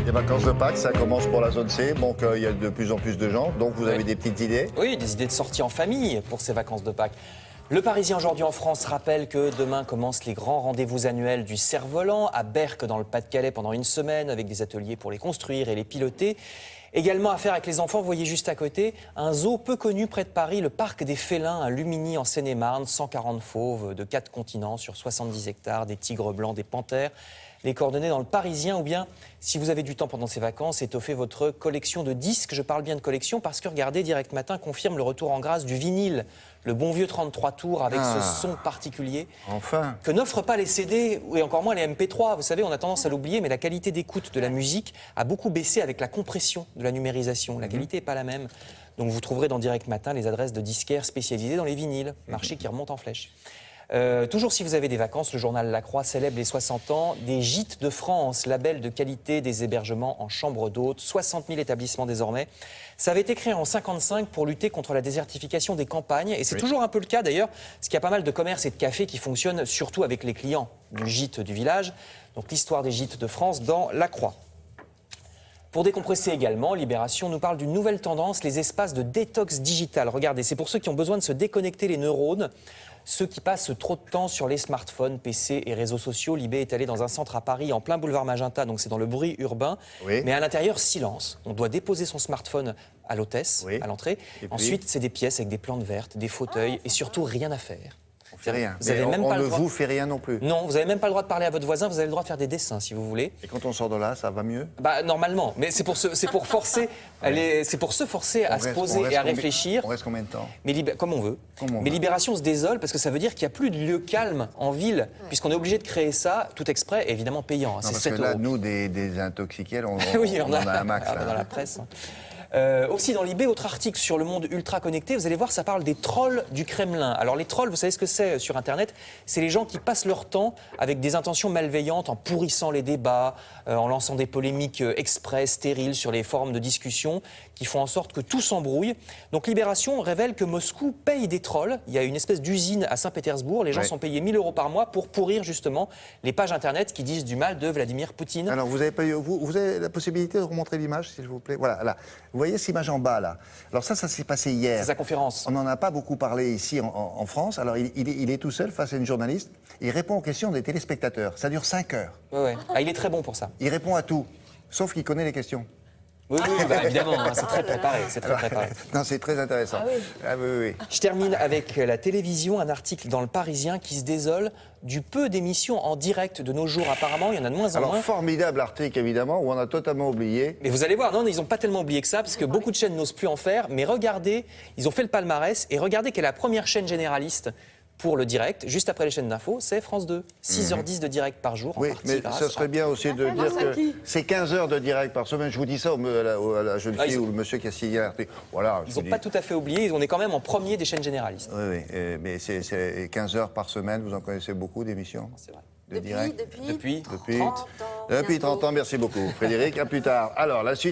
Les vacances de Pâques, ça commence pour la zone C, donc il y a de plus en plus de gens. Donc vous avez des petites idées? Oui, des idées de sortie en famille pour ces vacances de Pâques. Le Parisien aujourd'hui en France rappelle que demain commencent les grands rendez-vous annuels du cerf-volant à Berck dans le Pas-de-Calais pendant une semaine avec des ateliers pour les construire et les piloter. Également à faire avec les enfants, vous voyez juste à côté, un zoo peu connu près de Paris, le parc des félins à Luminy en Seine-et-Marne, 140 fauves de 4 continents sur 70 hectares, des tigres blancs, des panthères. Les coordonnées dans le Parisien ou bien, si vous avez du temps pendant ces vacances, étoffez votre collection de disques. Je parle bien de collection parce que regardez, Direct Matin confirme le retour en grâce du vinyle, le bon vieux 33 tours avec ce son particulier. Enfin. Que n'offrent pas les CD et encore moins les MP3. Vous savez, on a tendance à l'oublier, mais la qualité d'écoute de la musique a beaucoup baissé avec la compression de la numérisation. La qualité n'est pas la même. Donc vous trouverez dans Direct Matin les adresses de disquaires spécialisés dans les vinyles, marché qui remonte en flèche. Toujours si vous avez des vacances, le journal La Croix célèbre les 60 ans des Gîtes de France, label de qualité des hébergements en chambre d'hôtes, 60 000 établissements désormais. Ça avait été créé en 1955 pour lutter contre la désertification des campagnes et c'est toujours un peu le cas d'ailleurs, parce qu'il y a pas mal de commerces et de cafés qui fonctionnent surtout avec les clients du gîte du village. Donc l'histoire des Gîtes de France dans La Croix. Pour décompresser également, Libération nous parle d'une nouvelle tendance, les espaces de détox digital. Regardez, c'est pour ceux qui ont besoin de se déconnecter les neurones, ceux qui passent trop de temps sur les smartphones, PC et réseaux sociaux. Libé est allé dans un centre à Paris, en plein boulevard Magenta, donc c'est dans le bruit urbain. Oui. Mais à l'intérieur, silence. On doit déposer son smartphone à l'hôtesse, Oui. à l'entrée. Ensuite, c'est des pièces avec des plantes vertes, des fauteuils et surtout rien à faire. On fait rien. Vous avez Mais même on pas le ne droit. vous fait rien non plus. Non, vous n'avez même pas le droit de parler à votre voisin, vous avez le droit de faire des dessins si vous voulez. Et quand on sort de là, ça va mieux? Bah, normalement, mais c'est pour forcer, c'est pour se forcer à se poser et à réfléchir. On reste combien de temps? Mais comme on veut. Comme on Mais veut. Libération se désole parce que ça veut dire qu'il n'y a plus de lieu calme en ville, puisqu'on est obligé de créer ça, tout exprès, et évidemment payant. Non, C'est parce 7 que là, euros. nous, des intoxiqués, on Oui, en a un max. Là. dans la presse. Aussi dans Libé, autre article sur le monde ultra connecté, vous allez voir, ça parle des trolls du Kremlin. Alors les trolls, vous savez ce que c'est sur Internet? C'est les gens qui passent leur temps avec des intentions malveillantes, en pourrissant les débats, en lançant des polémiques exprès, stériles sur les forums de discussion, qui font en sorte que tout s'embrouille. Donc Libération révèle que Moscou paye des trolls. Il y a une espèce d'usine à Saint-Pétersbourg. Les gens sont payés 1 000 € par mois pour pourrir justement les pages Internet qui disent du mal de Vladimir Poutine. Alors, vous avez la possibilité de remontrer l'image, s'il vous plaît? Voilà, là. Vous voyez cette image en bas, là? Alors ça s'est passé hier. C'est sa conférence. On n'en a pas beaucoup parlé ici en France. Alors, il est tout seul face à une journaliste. Il répond aux questions des téléspectateurs. Ça dure 5 heures. Ouais. Ah, il est très bon pour ça. Il répond à tout, sauf qu'il connaît les questions. Oui, bah, évidemment, hein, c'est très préparé. C'est très préparé. Non, c'est très intéressant. Ah oui. Je termine avec la télévision, un article dans Le Parisien qui se désole du peu d'émissions en direct de nos jours. Apparemment, il y en a de moins en Alors, moins. formidable article, évidemment, où on a totalement oublié. Mais vous allez voir, non, ils n'ont pas tellement oublié que ça, parce que beaucoup de chaînes n'osent plus en faire. Mais regardez, ils ont fait le palmarès, et regardez quelle est la première chaîne généraliste pour le direct, juste après les chaînes d'infos, c'est France 2. 6h10 de direct par jour. Oui, en partie mais grâce ce serait bien aussi de dire que c'est 15 heures de direct par semaine. Je vous dis ça à la jeune fille ou le monsieur qui a signé l'article. Voilà, Ils n'ont pas tout à fait oublié, on est quand même en premier des chaînes généralistes. Oui, mais c'est 15 heures par semaine, vous en connaissez beaucoup d'émissions? C'est vrai. De direct? Depuis 30 30 Depuis 30 ans, merci beaucoup. Frédéric, à plus tard. Alors, la suite.